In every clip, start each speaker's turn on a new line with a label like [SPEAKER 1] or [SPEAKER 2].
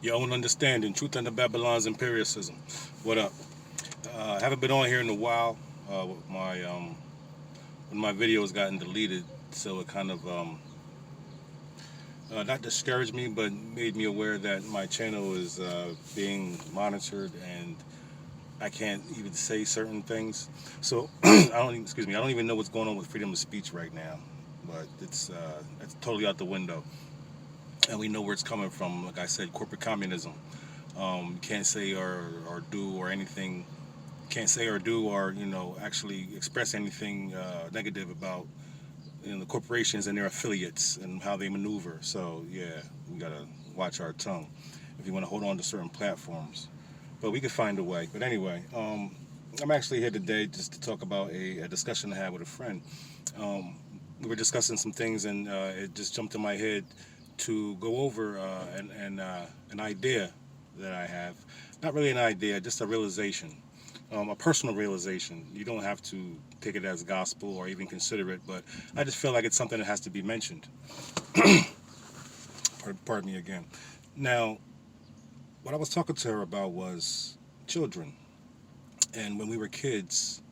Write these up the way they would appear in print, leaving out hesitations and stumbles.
[SPEAKER 1] Your own understanding, truth under Babylon's empiricism. What up? Haven't been on here in a while. With my when my videos gotten deleted, so it kind of not discouraged me, but made me aware that my channel is being monitored and I can't even say certain things. So I don't even, excuse me, I don't even know what's going on with freedom of speech right now, but it's totally out the window, and we know where it's coming from. Like I said, corporate communism. You can't say or do or anything. Can't say or do or actually express anything negative about the corporations and their affiliates and how they maneuver. So yeah, we gotta watch our tongue if you want to hold on to certain platforms. But we could find a way. But anyway, I'm actually here today just to talk about a discussion I had with a friend. Um, we were discussing some things, and it just jumped in my head to go over an idea that I have. Not really an idea, just a realization, a personal realization. You don't have to take it as gospel or even consider it, but I just feel like it's something that has to be mentioned. Pardon me again. Now, what I was talking to her about was children, and when we were kids,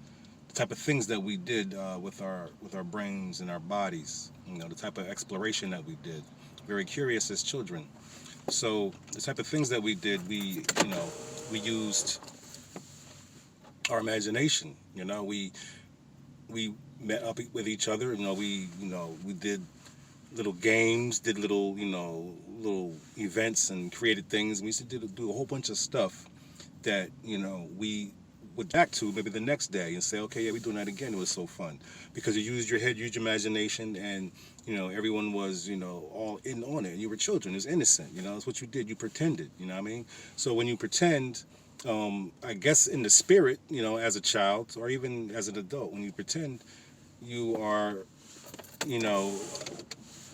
[SPEAKER 1] the type of things that we did with our brains and our bodies. The type of exploration that we did. Very curious as children. So the type of things that we did, we used our imagination. We met up with each other. We did little games, did little events, and created things. We used to do a whole bunch of stuff that we would back to maybe the next day and say, okay, yeah, we're doing that again. It was so fun because you used your head, used your imagination, and everyone was all in on it. And you were children. It's innocent. That's what you did. You pretended. You know what I mean? So when you pretend, I guess in the spirit, as a child or even as an adult, when you pretend, you are, you know,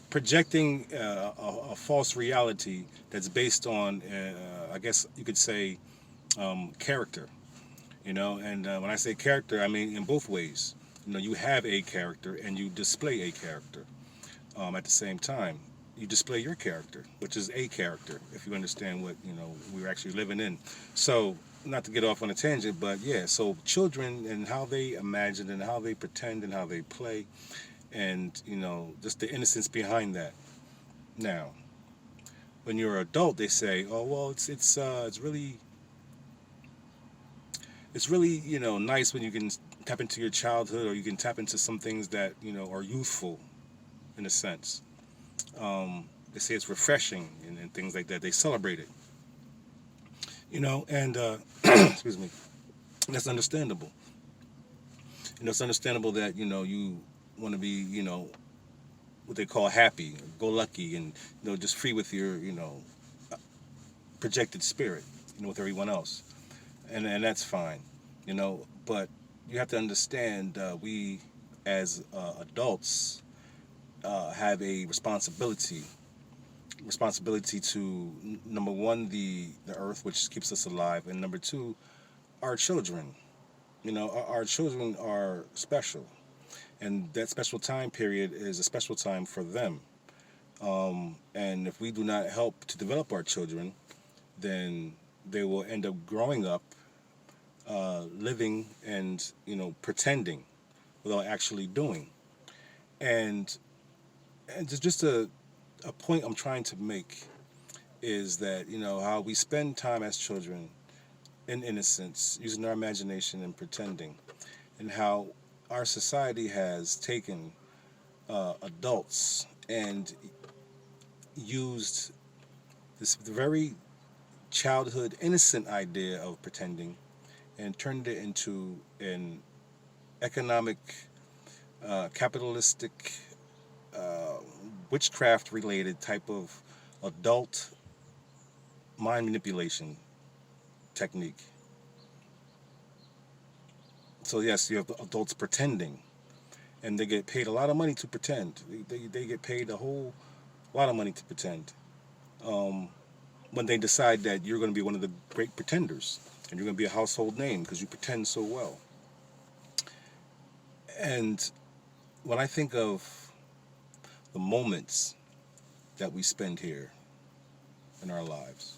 [SPEAKER 1] projecting a false reality that's based on, I guess you could say, character. And when I say character, I mean in both ways. You have a character and you display a character. At the same time, you display your character, which is a character, if you understand what we're actually living in. So, not to get off on a tangent, but yeah, so children and how they imagine and how they pretend and how they play, and just the innocence behind that. Now, when you're an adult, they say, oh well, it's really nice when you can tap into your childhood, or you can tap into some things that are youthful in a sense. They say it's refreshing and things like that. They celebrate it, and excuse me. That's understandable. It's understandable that you want to be what they call happy, go lucky, and just free with your projected spirit, with everyone else, and that's fine, But you have to understand, we as adults have a responsibility to number one, the earth, which keeps us alive, and number two, our children. Our children are special, and that special time period is a special time for them. And if we do not help to develop our children, then they will end up growing up living and pretending without actually doing. And just a point I'm trying to make is that how we spend time as children in innocence, using our imagination and pretending, and how our society has taken adults and used this very childhood innocent idea of pretending and turned it into an economic, capitalistic, uh, witchcraft related type of adult mind manipulation technique. So yes, you have adults pretending, and they get paid a lot of money to pretend. They get paid a whole lot of money to pretend. Um, when they decide that you're going to be one of the great pretenders and you're going to be a household name because you pretend so well. And when I think of the moments that we spend here in our lives,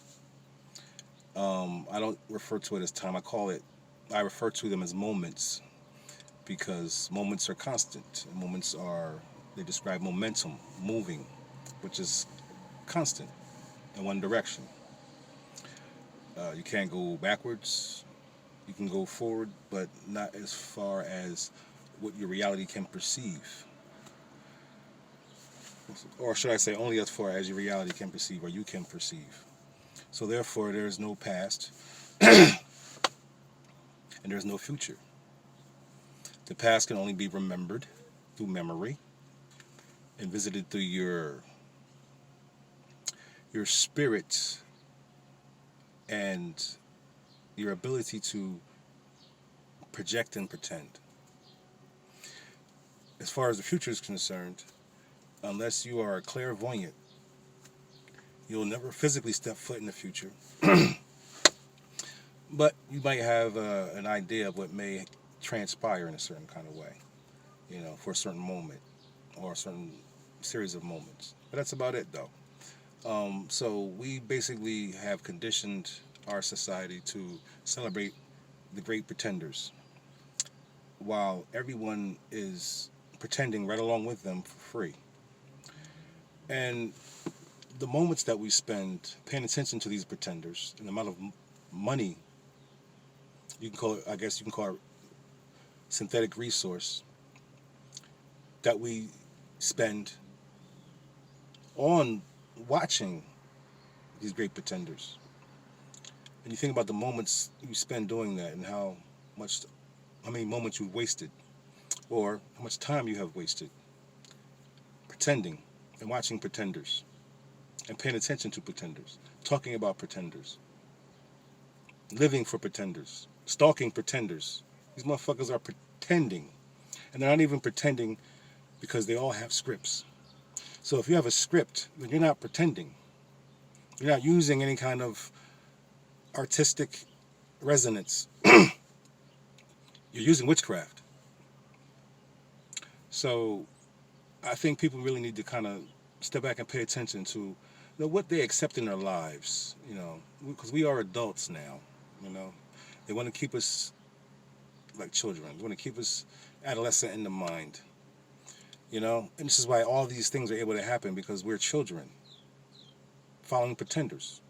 [SPEAKER 1] I don't refer to it as time. I refer to them as moments because moments are constant. They describe momentum, moving, which is constant in one direction. You can't go backwards. You can go forward, but not as far as what your reality can perceive. Or should I say, only as far as your reality can perceive or you can perceive. So therefore, there's no past and there's no future. The past can only be remembered through memory and visited through your spirit and your ability to project and pretend. As far as the future is concerned, unless you are a clairvoyant, you'll never physically step foot in the future. But you might have an idea of what may transpire in a certain kind of way, for a certain moment or a certain series of moments. But that's about it, though. So we basically have conditioned our society to celebrate the great pretenders, while everyone is pretending right along with them for free. And the moments that we spend paying attention to these pretenders and the amount of money, I guess you can call it synthetic resource, that we spend on watching these great pretenders. And you think about the moments you spend doing that and how many moments you've wasted, or how much time you have wasted pretending and watching pretenders and paying attention to pretenders, talking about pretenders, living for pretenders, stalking pretenders. These motherfuckers are pretending. And they're not even pretending because they all have scripts. So if you have a script, then you're not pretending. You're not using any kind of artistic resonance. You're using witchcraft. So I think people really need to kind of step back and pay attention to what they accept in their lives, because we are adults now. They want to keep us like children. They want to keep us adolescent in the mind. And this is why all these things are able to happen, because we're children following pretenders.